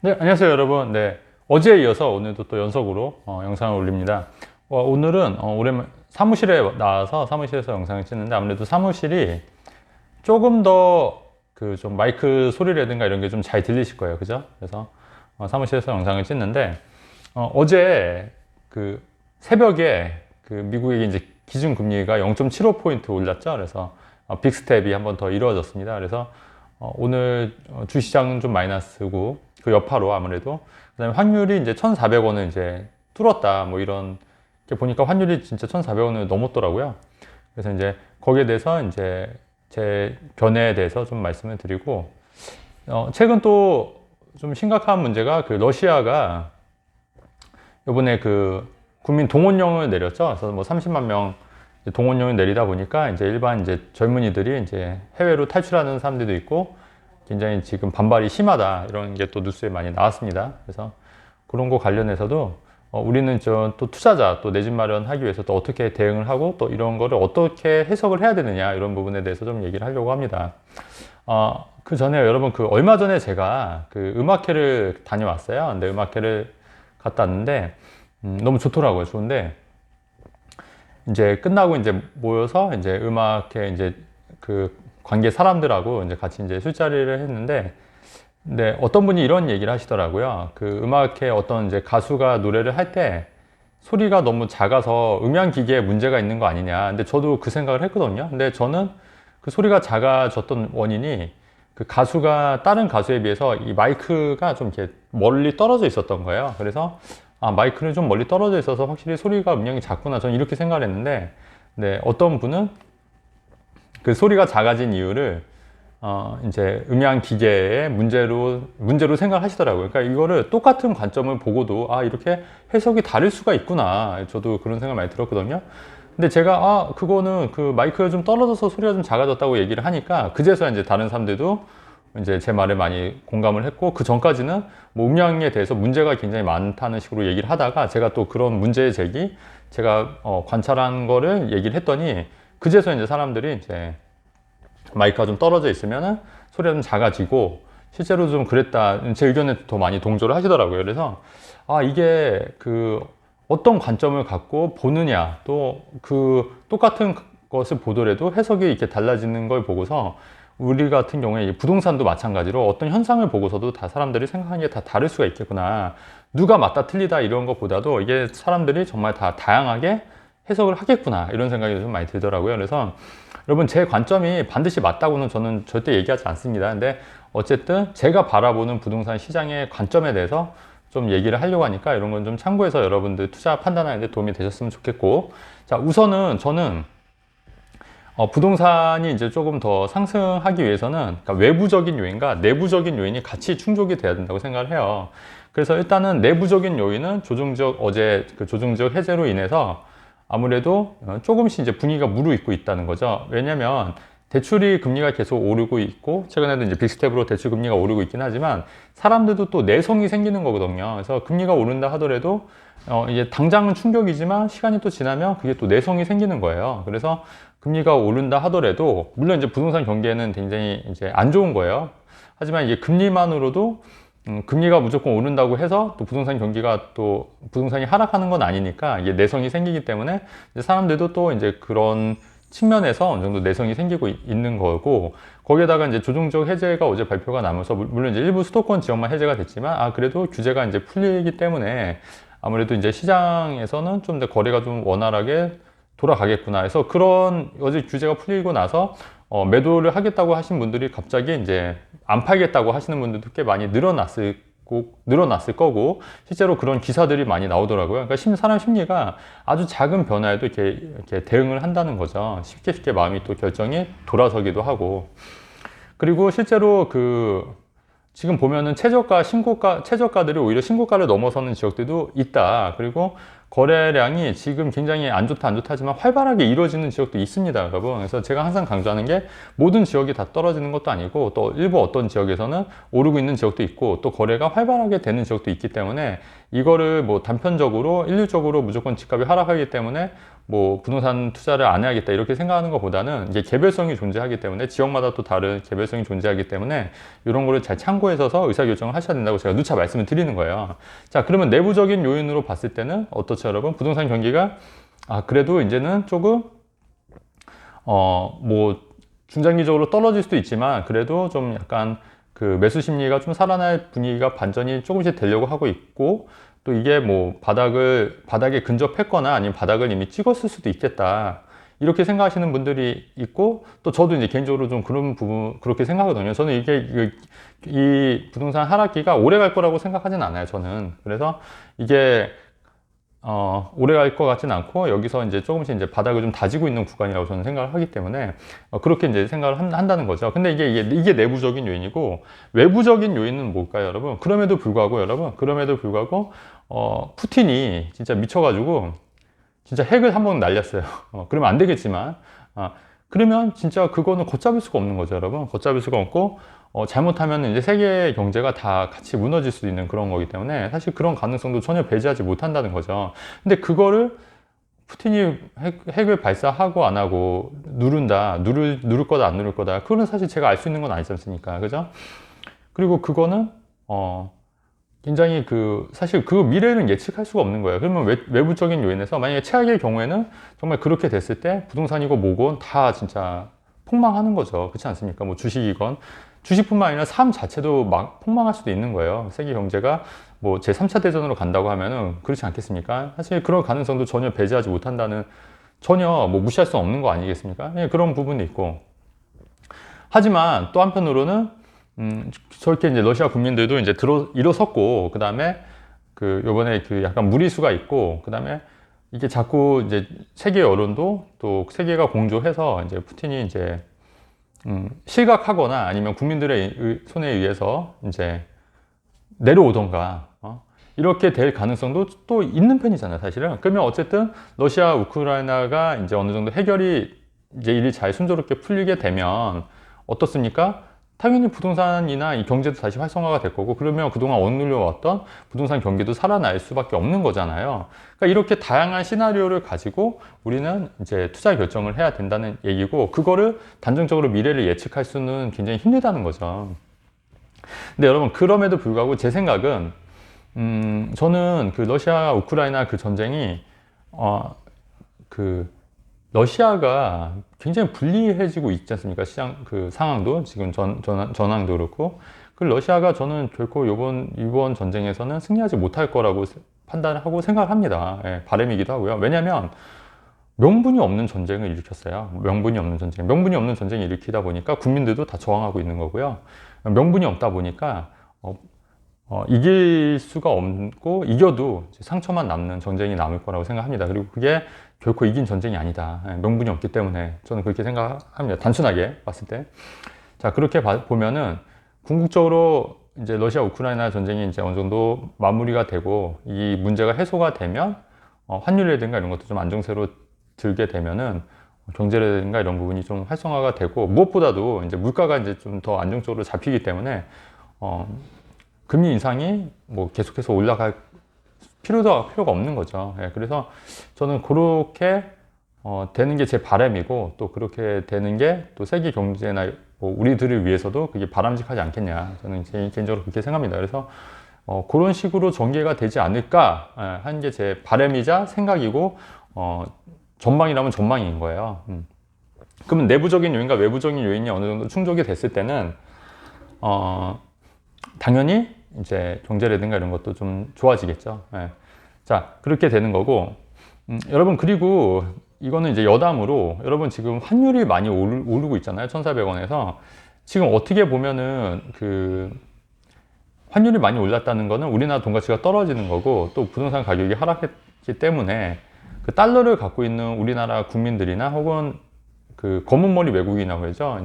네, 안녕하세요, 여러분. 네, 어제에 이어서 오늘도 또 연속으로 영상을 올립니다. 오늘은 오랜만 사무실에 나와서 사무실에서 영상을 찍는데 아무래도 사무실이 조금 더 그 좀 마이크 소리라든가 이런 게 좀 잘 들리실 거예요, 그죠? 그래서 사무실에서 영상을 찍는데 어제 그 새벽에 그 미국의 이제 기준 금리가 0.75포인트 올랐죠. 그래서 빅스텝이 한번 더 이루어졌습니다. 그래서 오늘 주시장은 좀 마이너스고 그 여파로 아무래도 그다음에 환율이 이제 1,400원을 이제 뚫었다 뭐 이런 게 보니까 환율이 진짜 1,400원을 넘었더라고요. 그래서 이제 거기에 대해서 이제 제 견해에 대해서 좀 말씀을 드리고 최근 또 좀 심각한 문제가 그 러시아가 이번에 그 국민 동원령을 내렸죠. 그래서 뭐 30만 명 동원령을 내리다 보니까 이제 일반 이제 젊은이들이 이제 해외로 탈출하는 사람들도 있고 굉장히 지금 반발이 심하다 이런 게 또 뉴스에 많이 나왔습니다. 그래서 그런 거 관련해서도 우리는 저 또 투자자 또 내 집 마련하기 위해서 또 어떻게 대응을 하고 또 이런 거를 어떻게 해석을 해야 되느냐 이런 부분에 대해서 좀 얘기를 하려고 합니다. 그 전에 여러분 그 얼마 전에 제가 그 음악회를 다녀왔어요. 근데 음악회를 갔다 왔는데 너무 좋더라고요. 좋은데 이제 끝나고 이제 모여서 이제 음악회 이제 그 관계 사람들하고 이제 같이 이제 술자리를 했는데, 근데 어떤 분이 이런 얘기를 하시더라고요. 그 음악회 어떤 이제 가수가 노래를 할 때 소리가 너무 작아서 음향 기계에 문제가 있는 거 아니냐. 근데 저도 그 생각을 했거든요. 근데 저는 그 소리가 작아졌던 원인이 그 가수가 다른 가수에 비해서 이 마이크가 좀 이렇게 멀리 떨어져 있었던 거예요. 그래서 마이크는 좀 멀리 떨어져 있어서 확실히 소리가 음량이 작구나. 저는 이렇게 생각을 했는데, 네, 어떤 분은 그 소리가 작아진 이유를 이제 음향 기계의 문제로 생각하시더라고요. 그러니까 이거를 똑같은 관점을 보고도 이렇게 해석이 다를 수가 있구나. 저도 그런 생각 많이 들었거든요. 근데 제가 그거는 그 마이크가 좀 떨어져서 소리가 좀 작아졌다고 얘기를 하니까 그제서야 이제 다른 사람들도 이제 제 말에 많이 공감을 했고, 그 전까지는 뭐 음량에 대해서 문제가 굉장히 많다는 식으로 얘기를 하다가 제가 또 그런 문제 제기 제가 관찰한 거를 얘기를 했더니 그제서 이제 사람들이 이제 마이크가 좀 떨어져 있으면 소리가 좀 작아지고 실제로 좀 그랬다, 제 의견에 더 많이 동조를 하시더라고요. 그래서 이게 그 어떤 관점을 갖고 보느냐, 또 그 똑같은 것을 보더라도 해석이 이렇게 달라지는 걸 보고서 우리 같은 경우에 부동산도 마찬가지로 어떤 현상을 보고서도 다 사람들이 생각하는 게 다 다를 수가 있겠구나. 누가 맞다 틀리다 이런 것보다도 이게 사람들이 정말 다 다양하게 해석을 하겠구나 이런 생각이 좀 많이 들더라고요. 그래서 여러분, 제 관점이 반드시 맞다고는 저는 절대 얘기하지 않습니다. 근데 어쨌든 제가 바라보는 부동산 시장의 관점에 대해서 좀 얘기를 하려고 하니까 이런 건 좀 참고해서 여러분들 투자 판단하는 데 도움이 되셨으면 좋겠고, 자, 우선은 저는 부동산이 이제 조금 더 상승하기 위해서는 그러니까 외부적인 요인과 내부적인 요인이 같이 충족이 돼야 된다고 생각을 해요. 그래서 일단은 내부적인 요인은 어제 그 조정적 해제로 인해서 아무래도 조금씩 이제 분위기가 무르익고 있다는 거죠. 왜냐면 대출이 금리가 계속 오르고 있고, 최근에도 이제 빅스텝으로 대출 금리가 오르고 있긴 하지만 사람들도 또 내성이 생기는 거거든요. 그래서 금리가 오른다 하더라도 이제 당장은 충격이지만 시간이 또 지나면 그게 또 내성이 생기는 거예요. 그래서 금리가 오른다 하더라도 물론 이제 부동산 경기에는 굉장히 이제 안 좋은 거예요. 하지만 이게 금리만으로도 금리가 무조건 오른다고 해서 또 부동산 경기가 또 부동산이 하락하는 건 아니니까 이게 내성이 생기기 때문에 이제 사람들도 또 이제 그런 측면에서 어느 정도 내성이 생기고 있는 거고, 거기에다가 이제 조정적 해제가 어제 발표가 나면서 물론 이제 일부 수도권 지역만 해제가 됐지만 그래도 규제가 이제 풀리기 때문에 아무래도 이제 시장에서는 좀 더 거래가 좀 원활하게 돌아가겠구나 해서 그런 어제 규제가 풀리고 나서 매도를 하겠다고 하신 분들이 갑자기 이제 안 팔겠다고 하시는 분들도 꽤 많이 늘어났을 거고, 실제로 그런 기사들이 많이 나오더라고요. 그러니까 사람 심리가 아주 작은 변화에도 이렇게 대응을 한다는 거죠. 쉽게 마음이 또 결정이 돌아서기도 하고. 그리고 실제로 지금 보면은 최저가들이 오히려 신고가를 넘어서는 지역들도 있다. 그리고 거래량이 지금 굉장히 안 좋다 하지만 활발하게 이루어지는 지역도 있습니다, 여러분. 그래서 제가 항상 강조하는 게 모든 지역이 다 떨어지는 것도 아니고 또 일부 어떤 지역에서는 오르고 있는 지역도 있고 또 거래가 활발하게 되는 지역도 있기 때문에 이거를 뭐 단편적으로 일률적으로 무조건 집값이 하락하기 때문에 뭐 부동산 투자를 안 해야겠다 이렇게 생각하는 것보다는 이게 개별성이 존재하기 때문에 지역마다 또 다른 개별성이 존재하기 때문에 이런 거를 잘 참고해서 의사결정을 하셔야 된다고 제가 누차 말씀을 드리는 거예요. 자, 그러면 내부적인 요인으로 봤을 때는 어떻죠, 여러분? 부동산 경기가 그래도 이제는 조금 뭐 중장기적으로 떨어질 수도 있지만 그래도 좀 약간 그 매수 심리가 좀 살아날 분위기가 반전이 조금씩 되려고 하고 있고, 또 이게 뭐 바닥에 근접했거나 아니면 바닥을 이미 찍었을 수도 있겠다 이렇게 생각하시는 분들이 있고, 또 저도 이제 개인적으로 좀 그런 부분 그렇게 생각하거든요. 저는 이 부동산 하락기가 오래 갈 거라고 생각하진 않아요, 저는. 그래서 이게 오래 갈 것 같진 않고 여기서 이제 조금씩 이제 바닥을 좀 다지고 있는 구간이라고 저는 생각을 하기 때문에 그렇게 이제 생각을 한다는 거죠. 근데 이게 내부적인 요인이고, 외부적인 요인은 뭘까요, 여러분? 그럼에도 불구하고 푸틴이 진짜 미쳐가지고 진짜 핵을 한번 날렸어요. 그러면 안 되겠지만, 그러면 진짜 그거는 걷잡을 수가 없는 거죠, 여러분. 걷잡을 수가 없고, 잘못하면 이제 세계 경제가 다 같이 무너질 수도 있는 그런 거기 때문에 사실 그런 가능성도 전혀 배제하지 못한다는 거죠. 근데 그거를 푸틴이 핵을 발사하고 안 하고 누를 거다 안 누를 거다, 그거는 사실 제가 알 수 있는 건 아니지 않습니까? 그죠? 그리고 그거는 굉장히 사실 그 미래는 예측할 수가 없는 거예요. 그러면 외부적인 요인에서 만약에 최악의 경우에는 정말 그렇게 됐을 때 부동산이고 뭐고 다 진짜 폭망하는 거죠. 그렇지 않습니까? 뭐 주식이건, 주식뿐만 아니라 삶 자체도 막 폭망할 수도 있는 거예요. 세계 경제가 뭐 제3차 대전으로 간다고 하면은 그렇지 않겠습니까? 사실 그런 가능성도 전혀 배제하지 못한다는, 전혀 뭐 무시할 수 없는 거 아니겠습니까? 그런 부분이 있고. 하지만 또 한편으로는 저렇게 이제 러시아 국민들도 이제 일어섰고, 그 다음에 요번에 약간 무리수가 있고, 그 다음에 이게 자꾸 이제 세계 여론도 또 세계가 공조해서 이제 푸틴이 이제 실각하거나 아니면 국민들의 손에 의해서 이제 내려오던가 이렇게 될 가능성도 또 있는 편이잖아요, 사실은. 그러면 어쨌든 러시아 우크라이나가 이제 어느 정도 해결이 이제 일이 잘 순조롭게 풀리게 되면 어떻습니까? 당연히 부동산이나 이 경제도 다시 활성화가 될 거고, 그러면 그동안 억눌려 왔던 부동산 경기도 살아날 수밖에 없는 거잖아요. 그러니까 이렇게 다양한 시나리오를 가지고 우리는 이제 투자 결정을 해야 된다는 얘기고, 그거를 단정적으로 미래를 예측할 수는 굉장히 힘들다는 거죠. 근데 여러분, 그럼에도 불구하고 제 생각은 저는 러시아 우크라이나 전쟁이 러시아가 굉장히 불리해지고 있지 않습니까? 시장 상황도 지금 전황도 그렇고, 러시아가 저는 결코 이번 전쟁에서는 승리하지 못할 거라고 판단하고 생각을 합니다. 바람이기도 하고요. 왜냐하면 명분이 없는 전쟁을 일으켰어요. 명분이 없는 전쟁을 일으키다 보니까 국민들도 다 저항하고 있는 거고요. 명분이 없다 보니까 이길 수가 없고, 이겨도 상처만 남는 전쟁이 남을 거라고 생각합니다. 그리고 그게 결코 이긴 전쟁이 아니다. 명분이 없기 때문에 저는 그렇게 생각합니다. 단순하게 봤을 때. 자, 그렇게 보면은 궁극적으로 이제 러시아 우크라이나 전쟁이 이제 어느 정도 마무리가 되고 이 문제가 해소가 되면 환율이라든가 이런 것도 좀 안정세로 들게 되면은 경제라든가 이런 부분이 좀 활성화가 되고, 무엇보다도 이제 물가가 이제 좀 더 안정적으로 잡히기 때문에 금리 인상이 뭐 계속해서 올라갈 필요가 없는 거죠. 그래서 저는 그렇게 되는 게 제 바람이고, 또 그렇게 되는 게 또 세계 경제나 뭐 우리들을 위해서도 그게 바람직하지 않겠냐, 저는 개인적으로 그렇게 생각합니다. 그래서 그런 식으로 전개가 되지 않을까 하는 게 제 바람이자 생각이고, 전망이라면 전망인 거예요. 그러면 내부적인 요인과 외부적인 요인이 어느 정도 충족이 됐을 때는 당연히 이제 경제라든가 이런 것도 좀 좋아지겠죠. 자, 그렇게 되는 거고, 여러분, 그리고 이거는 이제 여담으로, 여러분 지금 환율이 많이 오르고 있잖아요. 1,400원에서. 지금 어떻게 보면은 환율이 많이 올랐다는 거는 우리나라 돈 가치가 떨어지는 거고, 또 부동산 가격이 하락했기 때문에 달러를 갖고 있는 우리나라 국민들이나 혹은 검은 머리 외국인이라고 그러죠.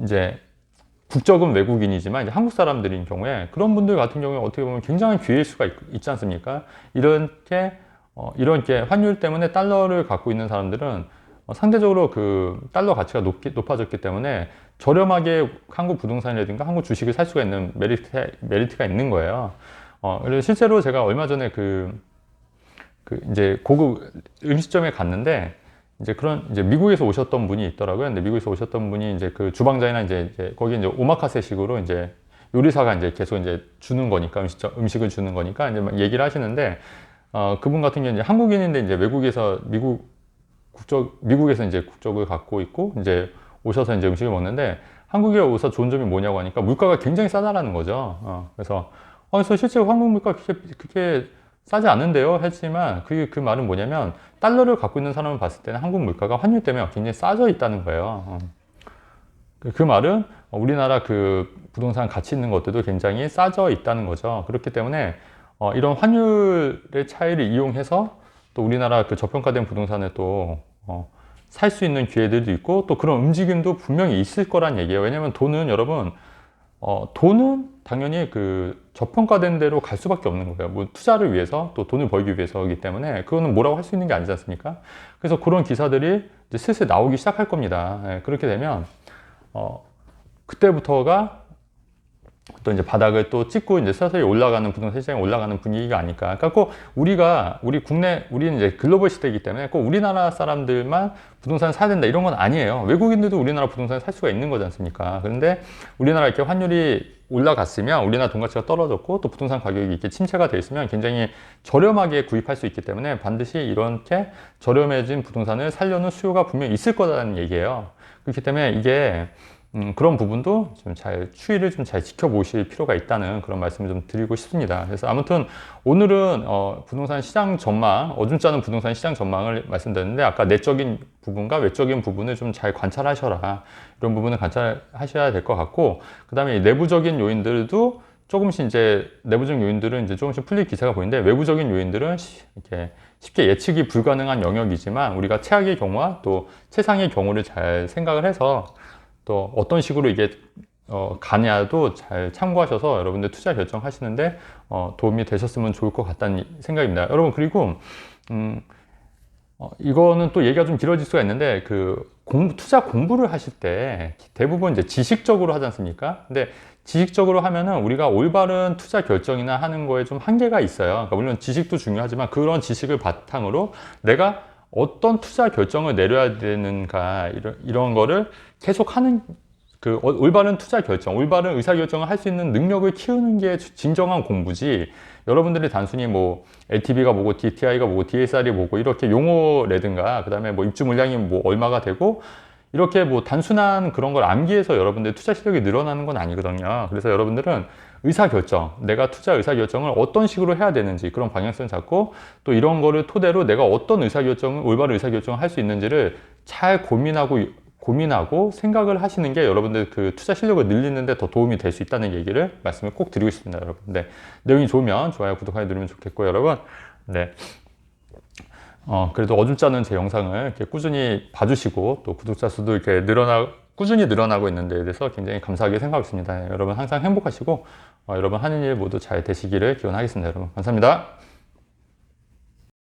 이제 국적은 외국인이지만 이제 한국 사람들인 경우에, 그런 분들 같은 경우에 어떻게 보면 굉장히 기회일 수가 있지 않습니까? 이렇게 환율 때문에 달러를 갖고 있는 사람들은 상대적으로 달러 가치가 높아졌기 때문에 저렴하게 한국 부동산이라든가 한국 주식을 살 수가 있는 메리트가 있는 거예요. 그래서 실제로 제가 얼마 전에 그 이제 고급 음식점에 갔는데 이제 그런 이제 미국에서 오셨던 분이 있더라고요. 근데 미국에서 오셨던 분이 이제 그 주방장이나 이제 거기 이제 오마카세식으로 이제 요리사가 이제 계속 이제 주는 거니까 음식을 주는 거니까 이제 막 얘기를 하시는데 그분 같은 경우는 이제 한국인인데 이제 외국에서 미국에서 이제 국적을 갖고 있고 이제 오셔서 이제 음식을 먹는데 한국에 오서 좋은 점이 뭐냐고 하니까 물가가 굉장히 싸다라는 거죠. 그래서 실제로 한국 물가 그렇게 싸지 않은데요 했지만 그 말은 뭐냐면 달러를 갖고 있는 사람을 봤을 때는 한국 물가가 환율 때문에 굉장히 싸져 있다는 거예요. 그 말은 우리나라 그 부동산 가치 있는 것들도 굉장히 싸져 있다는 거죠. 그렇기 때문에 이런 환율의 차이를 이용해서 또 우리나라 그 저평가된 부동산을 또 살 수 있는 기회들도 있고 또 그런 움직임도 분명히 있을 거란 얘기예요. 왜냐하면 돈은 여러분 돈은 당연히 그 저평가된 대로 갈 수밖에 없는 거예요. 뭐 투자를 위해서 또 돈을 벌기 위해서이기 때문에 그거는 뭐라고 할 수 있는 게 아니지 않습니까? 그래서 그런 기사들이 이제 슬슬 나오기 시작할 겁니다. 그렇게 되면 그때부터가 또 이제 바닥을 또 찍고 이제 서서히 올라가는 부동산 시장이 올라가는 분위기가 아닐까. 그러니까 꼭 우리는 이제 글로벌 시대이기 때문에 꼭 우리나라 사람들만 부동산을 사야 된다 이런 건 아니에요. 외국인들도 우리나라 부동산을 살 수가 있는 거지 않습니까? 그런데 우리나라 이렇게 환율이 올라갔으면 우리나라 돈 가치가 떨어졌고 또 부동산 가격이 이렇게 침체가 돼 있으면 굉장히 저렴하게 구입할 수 있기 때문에 반드시 이렇게 저렴해진 부동산을 살려는 수요가 분명히 있을 거라는 얘기예요. 그렇기 때문에 이게 그런 부분도 좀 추이를 좀 잘 지켜보실 필요가 있다는 그런 말씀을 좀 드리고 싶습니다. 그래서 아무튼 오늘은 부동산 시장 전망, 어줍지 않은 부동산 시장 전망을 말씀드렸는데 아까 내적인 부분과 외적인 부분을 좀 잘 관찰하셔라. 이런 부분을 관찰하셔야 될 것 같고, 그 다음에 내부적인 요인들도 조금씩 이제 내부적인 요인들은 이제 조금씩 풀릴 기세가 보이는데 외부적인 요인들은 이렇게 쉽게 예측이 불가능한 영역이지만 우리가 최악의 경우와 또 최상의 경우를 잘 생각을 해서 또 어떤 식으로 이게 가냐도 잘 참고하셔서 여러분들 투자 결정하시는데 도움이 되셨으면 좋을 것 같다는 생각입니다. 여러분 그리고 이거는 또 얘기가 좀 길어질 수가 있는데 투자 공부를 하실 때 대부분 이제 지식적으로 하지 않습니까? 근데 지식적으로 하면은 우리가 올바른 투자 결정이나 하는 거에 좀 한계가 있어요. 그러니까 물론 지식도 중요하지만 그런 지식을 바탕으로 내가 어떤 투자 결정을 내려야 되는가 이런 거를 계속 하는 올바른 투자 결정, 올바른 의사 결정을 할 수 있는 능력을 키우는 게 진정한 공부지. 여러분들이 단순히 뭐 LTV가 뭐고 DTI가 뭐고 DSR이 뭐고 이렇게 용어라든가 그다음에 뭐 입주 물량이 뭐 얼마가 되고 이렇게 뭐 단순한 그런 걸 암기해서 여러분들 투자 실력이 늘어나는 건 아니거든요. 그래서 여러분들은 의사결정, 내가 투자 의사결정을 어떤 식으로 해야 되는지 그런 방향성을 잡고 또 이런 거를 토대로 내가 어떤 올바른 의사결정을 할 수 있는지를 잘 고민하고 생각을 하시는 게 여러분들 그 투자 실력을 늘리는 데 더 도움이 될 수 있다는 얘기를 말씀을 꼭 드리고 싶습니다, 여러분. 네. 내용이 좋으면 좋아요, 구독하기 누르면 좋겠고, 여러분. 네. 그래도 어줍지 않은 제 영상을 이렇게 꾸준히 봐주시고 또 구독자 수도 이렇게 꾸준히 늘어나고 있는 데 대해서 굉장히 감사하게 생각하고 있습니다. 여러분 항상 행복하시고 여러분 하는 일 모두 잘 되시기를 기원하겠습니다. 여러분 감사합니다.